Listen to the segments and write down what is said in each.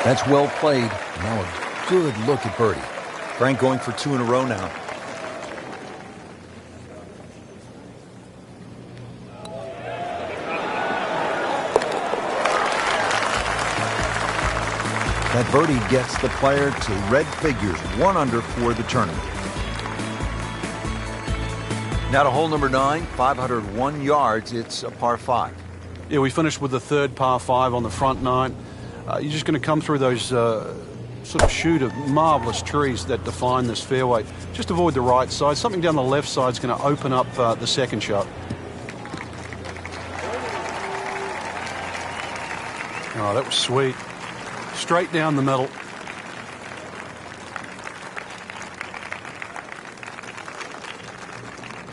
That's well played. Now a good look at birdie. Frank going for 2 in a row now. That birdie gets the player to red figures, 1 under for the tournament. Now to hole number 9, 501 yards. It's a par 5. Yeah, we finished with the third par 5 on the front 9. You're just going to come through those sort of chute of marvelous trees that define this fairway. Just avoid the right side. Something down the left side is going to open up the second shot. Oh, that was sweet. Straight down the middle.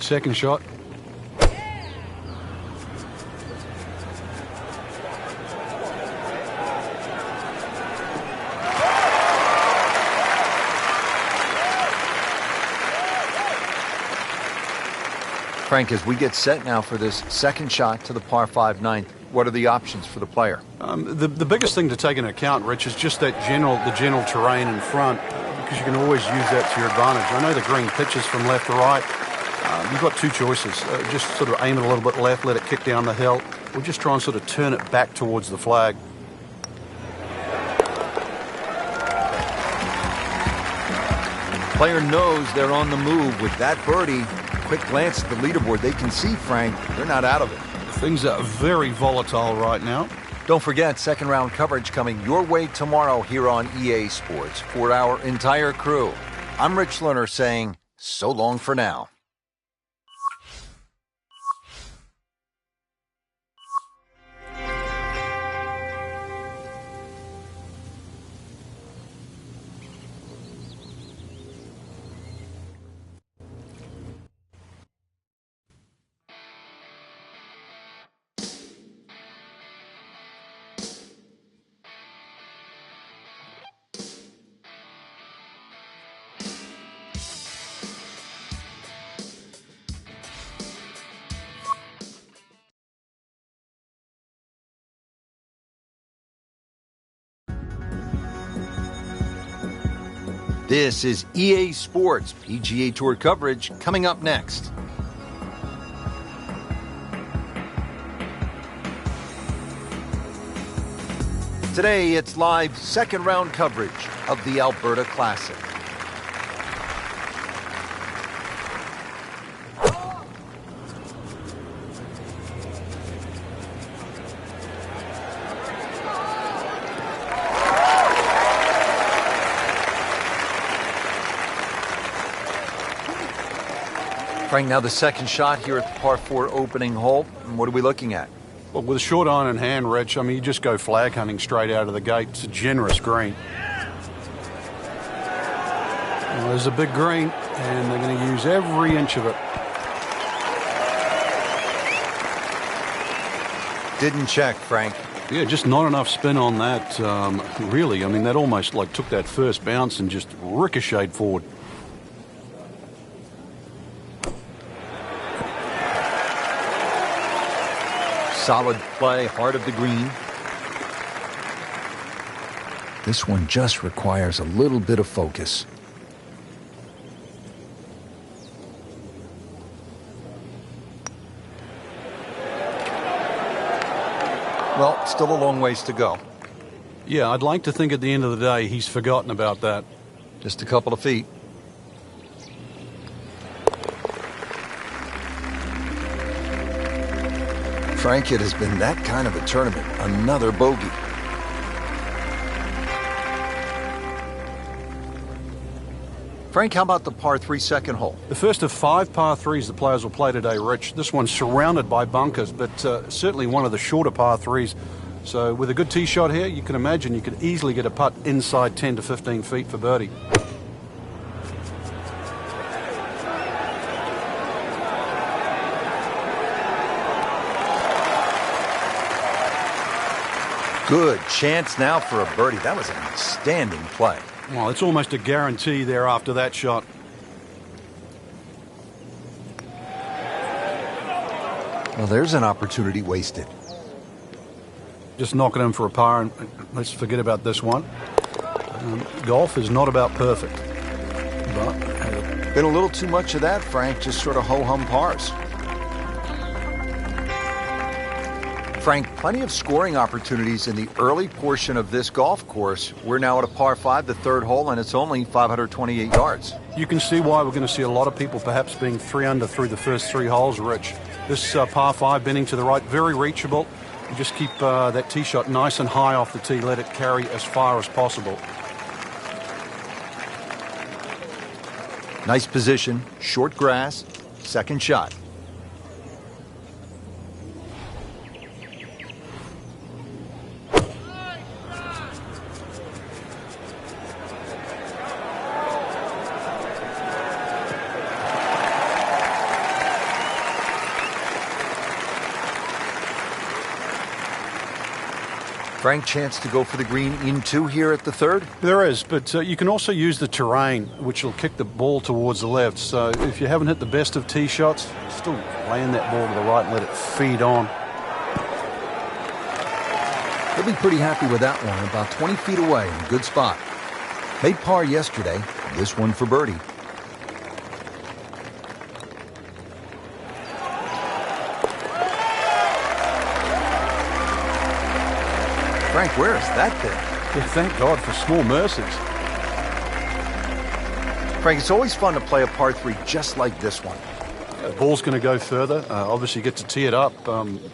Second shot. Frank, as we get set now for this second shot to the par 5 ninth, what are the options for the player? The biggest thing to take into account, Rich, is just that the general terrain in front, because you can always use that to your advantage. I know the green pitches from left to right. You've got 2 choices. Just sort of aim it a little bit left, let it kick down the hill, or just try and sort of turn it back towards the flag. Player knows they're on the move with that birdie. Quick glance at the leaderboard. They can see, Frank, they're not out of it. Things are very volatile right now. Don't forget, second round coverage coming your way tomorrow here on EA Sports. For our entire crew, I'm Rich Lerner saying so long for now. This is EA Sports PGA Tour coverage coming up next. Today, it's live second round coverage of the Alberta Classic. Frank, now the second shot here at the par 4 opening hole. And what are we looking at? Well, with a short iron in hand, Rich, I mean, you just go flag hunting straight out of the gate. It's a generous green. Well, there's a big green, and they're going to use every inch of it. Didn't check, Frank. Yeah, just not enough spin on that, really. I mean, that almost like took that first bounce and just ricocheted forward. Solid play, heart of the green. This one just requires a little bit of focus. Well, still a long ways to go. Yeah, I'd like to think at the end of the day he's forgotten about that. Just a couple of feet. Frank, it has been that kind of a tournament. Another bogey. Frank, how about the par 3 second hole? The first of 5 par 3s the players will play today, Rich. This one's surrounded by bunkers, but certainly one of the shorter par 3s. So with a good tee shot here, you can imagine you could easily get a putt inside 10 to 15 feet for birdie. Good chance now for a birdie. That was an outstanding play. Well, it's almost a guarantee there after that shot. Well, there's an opportunity wasted. Just knock it in for a par, and let's forget about this one. Golf is not about perfect. But been a little too much of that, Frank, just sort of ho-hum pars. Frank, plenty of scoring opportunities in the early portion of this golf course. We're now at a par 5, the third hole, and it's only 528 yards. You can see why we're going to see a lot of people perhaps being 3 under through the first 3 holes, Rich. This par 5 bending to the right, very reachable. You just keep that tee shot nice and high off the tee. Let it carry as far as possible. Nice position, short grass, second shot. Frank, chance to go for the green in 2 here at the third? There is, but you can also use the terrain, which will kick the ball towards the left. So if you haven't hit the best of tee shots, still land that ball to the right and let it feed on. He'll be pretty happy with that one, about 20 feet away in a good spot. Made par yesterday, this one for birdie. Frank, where is that thing? Yeah, thank God for small mercies. Frank, it's always fun to play a par 3 just like this one. The ball's going to go further. Obviously, get to tee it up.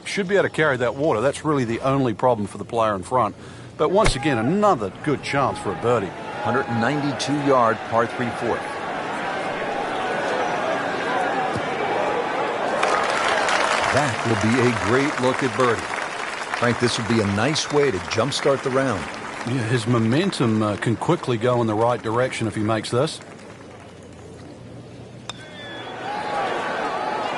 Should be able to carry that water. That's really the only problem for the player in front. But once again, another good chance for a birdie. 192-yard par 3 fourth. That will be a great look at birdie. Frank, this would be a nice way to jumpstart the round. Yeah, his momentum can quickly go in the right direction if he makes this.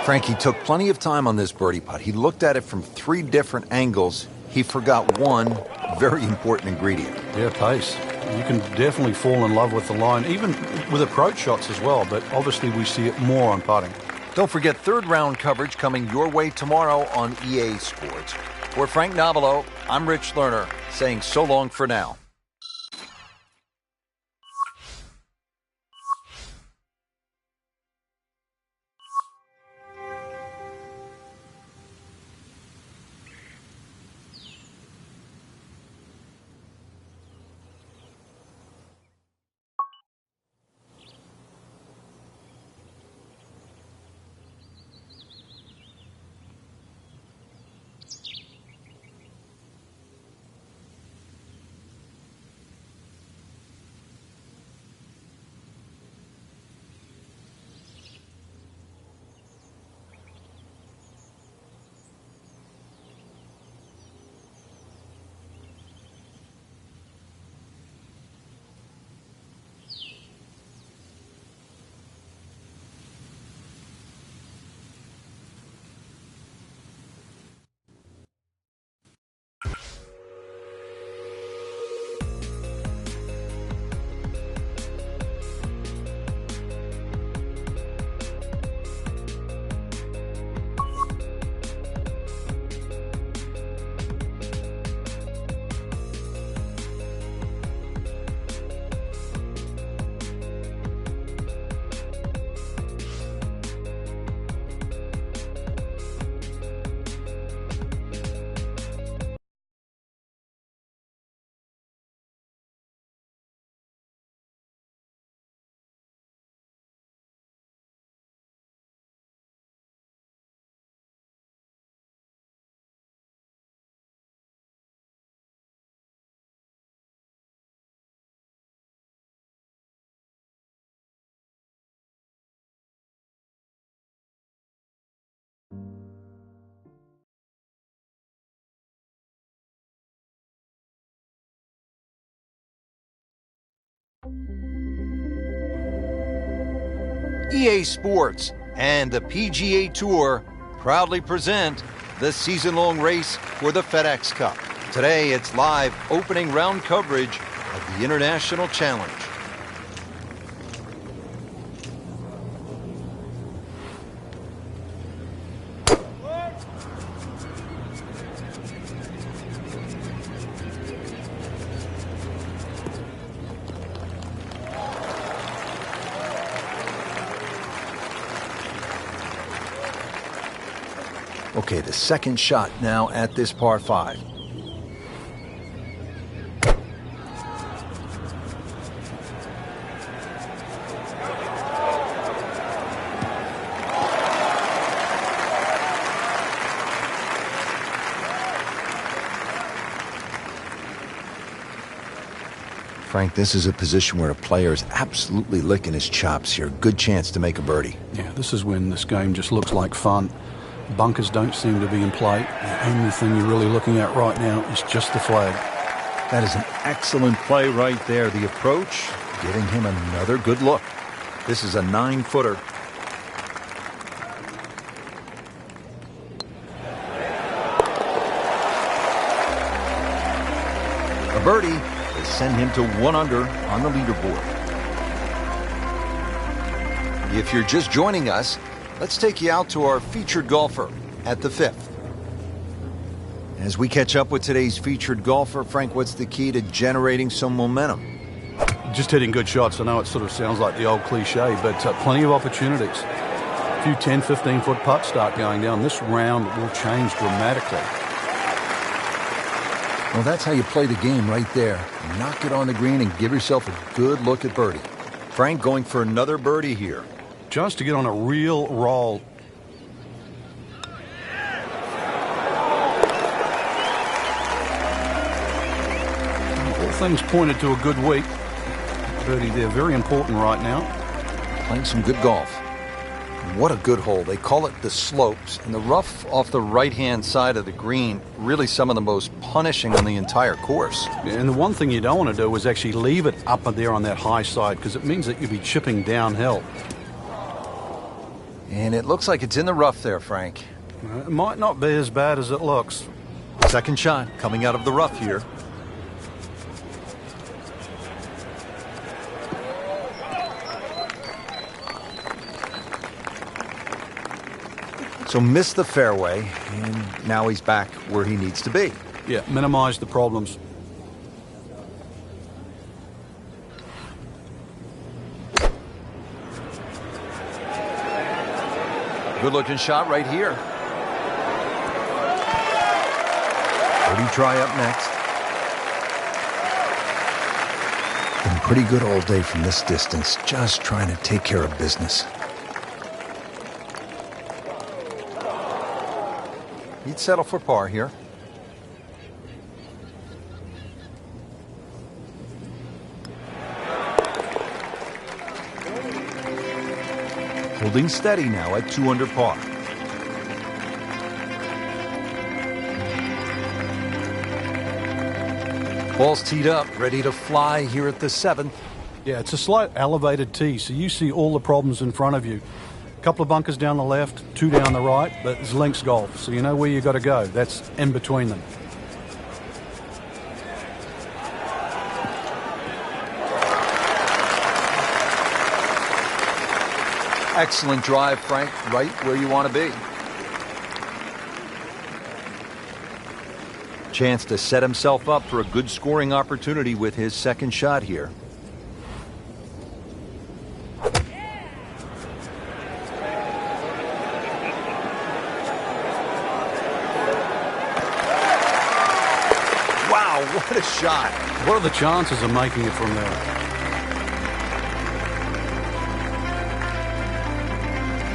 Frank, he took plenty of time on this birdie putt. He looked at it from 3 different angles. He forgot one very important ingredient. Yeah, pace. You can definitely fall in love with the line, even with approach shots as well, but obviously we see it more on putting. Don't forget third round coverage coming your way tomorrow on EA Sports. For Frank Nobilo, I'm Rich Lerner, saying so long for now. EA Sports and the PGA Tour proudly present the season-long race for the FedEx Cup. Today, it's live opening round coverage of the International Challenge. Okay, the second shot now at this par 5. Frank, this is a position where a player is absolutely licking his chops here. Good chance to make a birdie. Yeah, this is when this game just looks like fun. Bunkers don't seem to be in play. The only thing you're really looking at right now is just the flag. That is an excellent play right there. The approach, giving him another good look. This is a 9-footer. A birdie will send him to 1 under on the leaderboard. If you're just joining us, let's take you out to our featured golfer at the 5th. As we catch up with today's featured golfer, Frank, what's the key to generating some momentum? Just hitting good shots. I know it sort of sounds like the old cliche, but plenty of opportunities. A few 10, 15-foot putts start going down. This round will change dramatically. Well, that's how you play the game right there. Knock it on the green and give yourself a good look at birdie. Frank going for another birdie here. Just to get on a real roll. All things pointed to a good week. Birdie there, very important right now. Playing some good golf. What a good hole. They call it the slopes, and the rough off the right-hand side of the green, really some of the most punishing on the entire course. And the one thing you don't want to do is actually leave it up there on that high side, because it means that you'll be chipping downhill. And it looks like it's in the rough there, Frank. It might not be as bad as it looks. Second shot coming out of the rough here. So missed the fairway, and now he's back where he needs to be. Yeah, minimize the problems. Good-looking shot right here. Birdie try up next. Been pretty good all day from this distance, just trying to take care of business. He'd settle for par here. Holding steady now at 2 under par. Ball's teed up, ready to fly here at the 7th. Yeah, it's a slight elevated tee, so you see all the problems in front of you. A couple of bunkers down the left, 2 down the right, but it's links golf, so you know where you got to go. That's in between them. Excellent drive, Frank, right where you want to be. Chance to set himself up for a good scoring opportunity with his second shot here. Wow, what a shot. What are the chances of making it from there?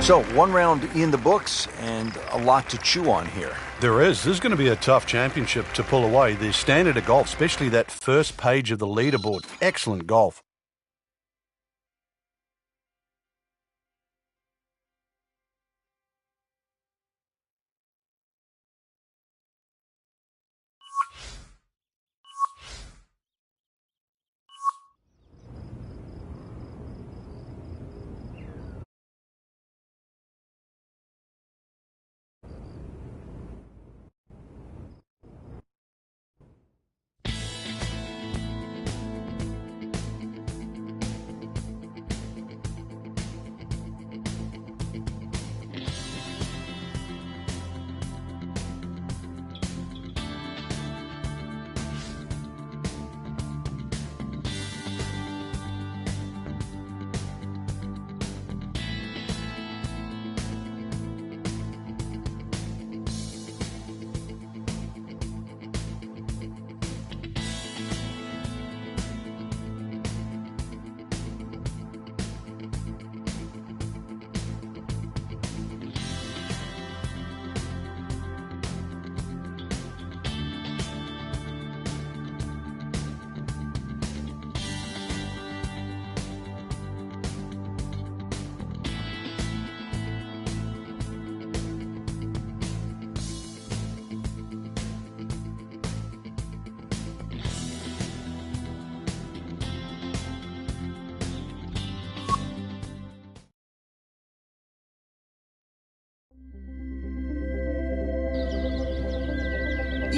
So, 1 round in the books and a lot to chew on here. There is. This is going to be a tough championship to pull away. The standard of golf, especially that first page of the leaderboard. Excellent golf.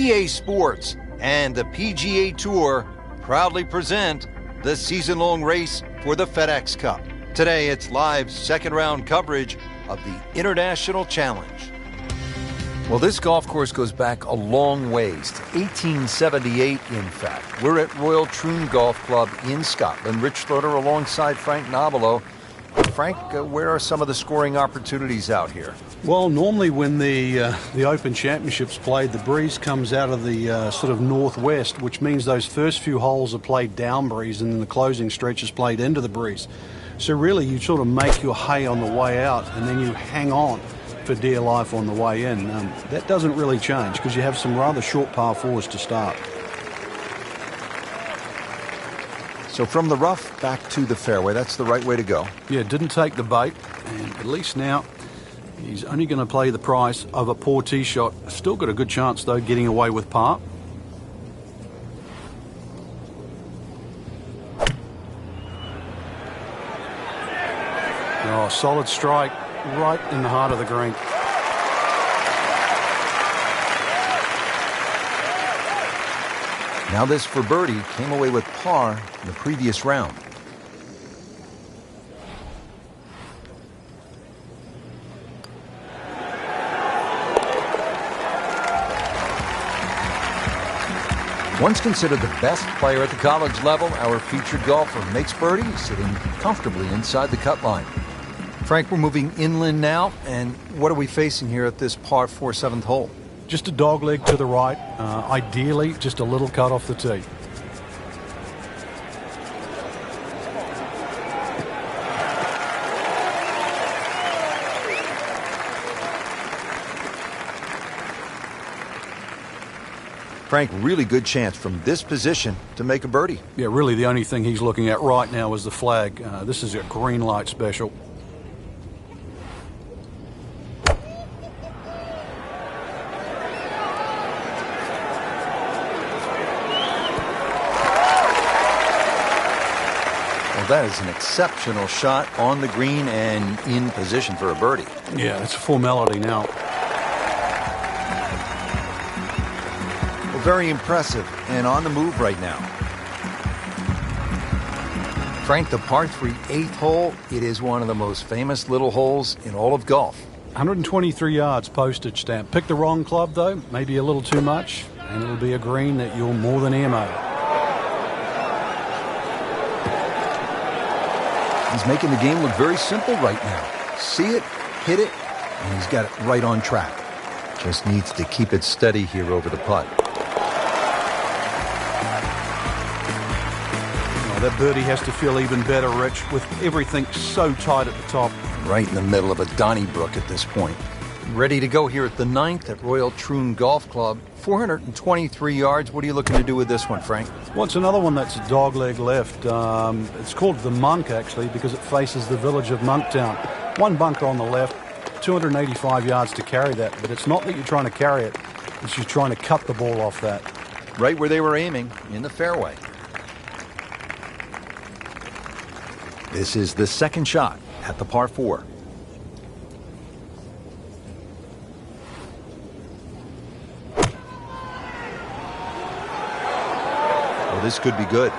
EA Sports and the PGA Tour proudly present the season-long race for the FedEx Cup. Today, it's live second-round coverage of the International Challenge. Well, this golf course goes back a long ways, to 1878, in fact. We're at Royal Troon Golf Club in Scotland. Rich Schroeder alongside Frank Nobilo. Frank, where are some of the scoring opportunities out here? Well, normally when the Open Championships played, the breeze comes out of the sort of northwest, which means those first few holes are played down breeze, and then the closing stretch is played into the breeze. So really, you sort of make your hay on the way out, and then you hang on for dear life on the way in. That doesn't really change because you have some rather short par fours to start. So from the rough back to the fairway, that's the right way to go. Yeah, didn't take the bait, and at least now he's only going to play the price of a poor tee shot. Still got a good chance, though, getting away with par. Oh, solid strike right in the heart of the green. Now this for birdie, came away with par in the previous round. Once considered the best player at the college level, our featured golfer makes birdie, sitting comfortably inside the cut line. Frank, we're moving inland now, and what are we facing here at this par 4 7th hole? Just a dog leg to the right, ideally just a little cut off the tee. Frank, really good chance from this position to make a birdie. Yeah, really the only thing he's looking at right now is the flag. This is a green light special. That is an exceptional shot on the green and in position for a birdie. Yeah, it's a formality now. Well, very impressive and on the move right now. Frank, the par 3 8th hole, it is one of the most famous little holes in all of golf. 123 yards postage stamp. Pick the wrong club, though, maybe a little too much, and it'll be a green that you'll more than earmark. He's making the game look very simple right now. See it, hit it, and he's got it right on track. Just needs to keep it steady here over the putt. Oh, that birdie has to feel even better, Rich, with everything so tight at the top. Right in the middle of a Donnybrook at this point. Ready to go here at the 9th at Royal Troon Golf Club. 423 yards. What are you looking to do with this one, Frank? Well, it's another one that's a dog leg left. It's called the Monk, actually, because it faces the village of Monktown. One bunker on the left, 285 yards to carry that. But it's not that you're trying to carry it. It's you're trying to cut the ball off that. Right where they were aiming, in the fairway. This is the second shot at the par 4. This could be good.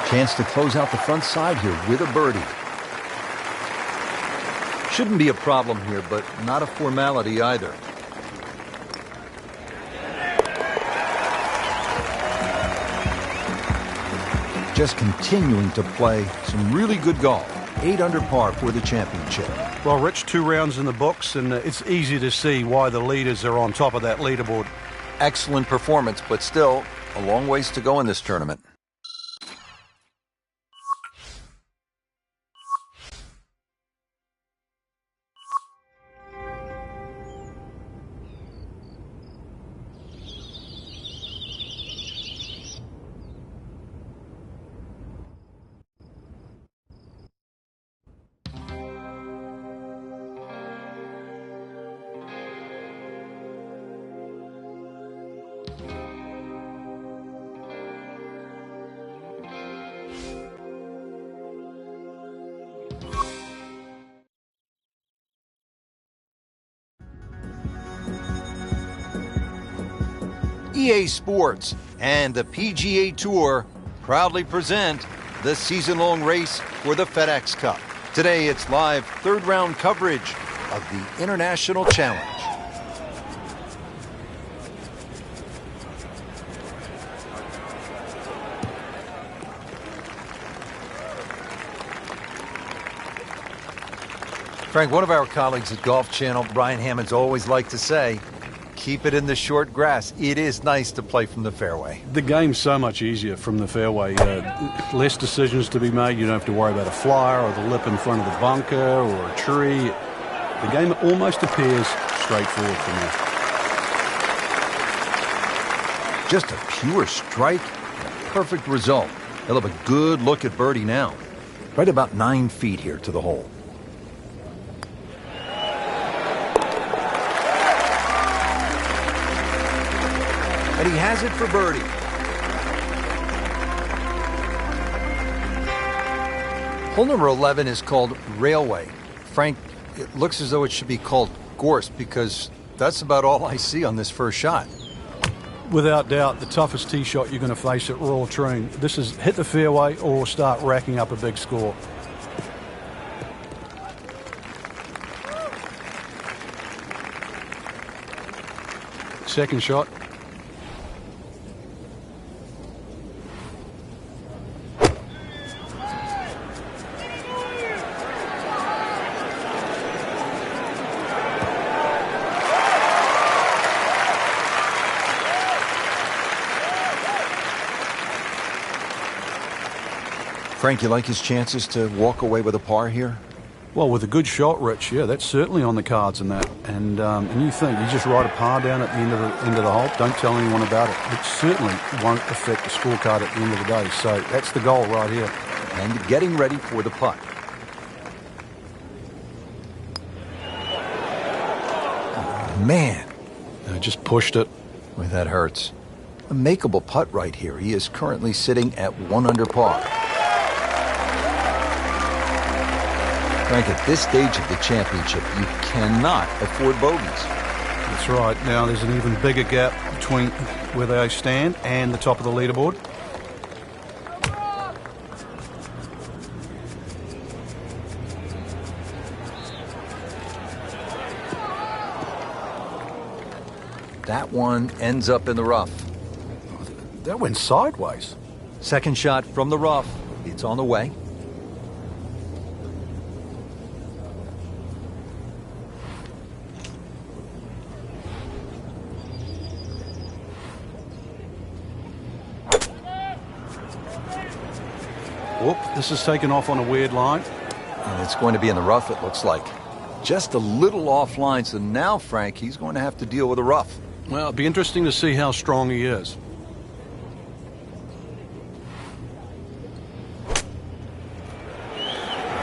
Chance to close out the front side here with a birdie. Shouldn't be a problem here, but not a formality either. Just continuing to play some really good golf. 8 under par for the championship. Well, Rich, 2 rounds in the books, and it's easy to see why the leaders are on top of that leaderboard. Excellent performance, but still a long ways to go in this tournament. EA Sports and the PGA Tour proudly present the season-long race for the FedEx Cup. Today, it's live third-round coverage of the International Challenge. Frank, one of our colleagues at Golf Channel, Brian Hammond's always liked to say, keep it in the short grass. It is nice to play from the fairway. The game's so much easier from the fairway. Less decisions to be made. You don't have to worry about a flyer or the lip in front of the bunker or a tree. The game almost appears straightforward from there. Just a pure strike. Perfect result. He'll have a good look at birdie now. Right about 9 feet here to the hole. And he has it for birdie. Hole number 11 is called Railway. Frank, it looks as though it should be called Gorse because that's about all I see on this first shot. Without doubt, the toughest tee shot you're going to face at Royal Troon. This is hit the fairway or start racking up a big score. Second shot. Frank, you like his chances to walk away with a par here? Well, with a good shot, Rich, yeah, that's certainly on the cards in that. And you think you just write a par down at the end of the hole, don't tell anyone about it. It certainly won't affect the scorecard at the end of the day. So that's the goal right here. And getting ready for the putt. Oh, man. Just pushed it. Boy, that hurts. A makeable putt right here. He is currently sitting at 1 under par. Frank, at this stage of the championship, you cannot afford bogeys. That's right. Now there's an even bigger gap between where they stand and the top of the leaderboard. That one ends up in the rough. That went sideways. Second shot from the rough. It's on the way. Whoop, this is taken off on a weird line. And it's going to be in the rough, it looks like. Just a little offline, so now, Frank, he's going to have to deal with the rough. Well, it'll be interesting to see how strong he is.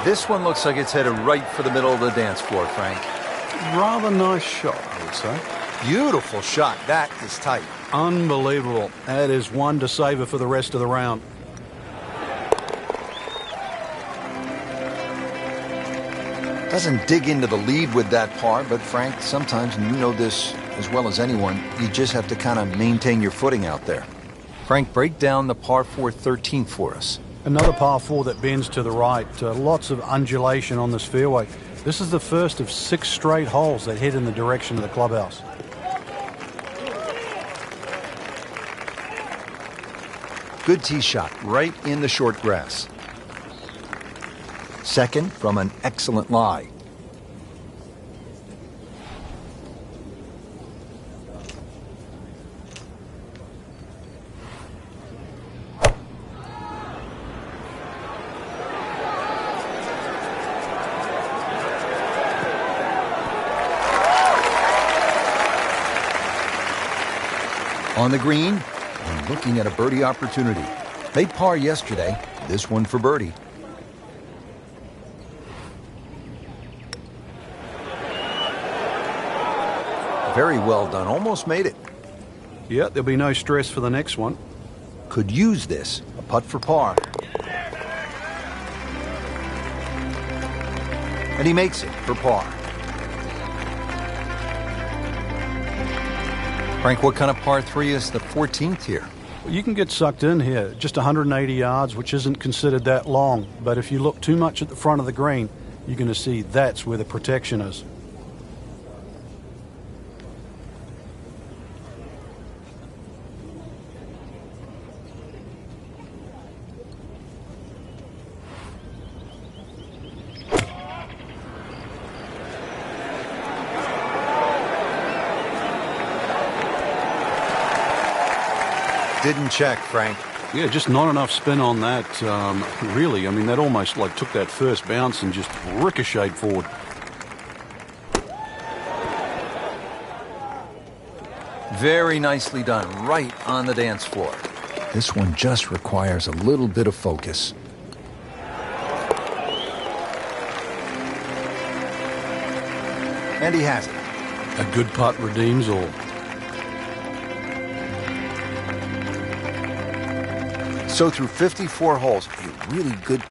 This one looks like it's headed right for the middle of the dance floor, Frank. Rather nice shot, I would say. Beautiful shot. That is tight. Unbelievable. That is one to savor for the rest of the round. Doesn't dig into the lead with that par, but Frank, sometimes, and you know this as well as anyone, you just have to kind of maintain your footing out there. Frank, break down the par 4 13 for us. Another par 4 that bends to the right. Lots of undulation on this fairway. This is the first of 6 straight holes that head in the direction of the clubhouse. Good tee shot, right in the short grass. Second from an excellent lie. On the green, and looking at a birdie opportunity. Made par yesterday, this one for birdie. Very well done. Almost made it. Yeah, there'll be no stress for the next one. Could use this. A putt for par. And he makes it for par. Frank, what kind of par 3 is the 14th here? You can get sucked in here, just 180 yards, which isn't considered that long. But if you look too much at the front of the green, you're going to see that's where the protection is. Didn't check, Frank. Yeah, just not enough spin on that, really. I mean, that almost like took that first bounce and just ricocheted forward. Very nicely done, right on the dance floor. This one just requires a little bit of focus. And he has it. A good putt redeems all. So through 54 holes, a really good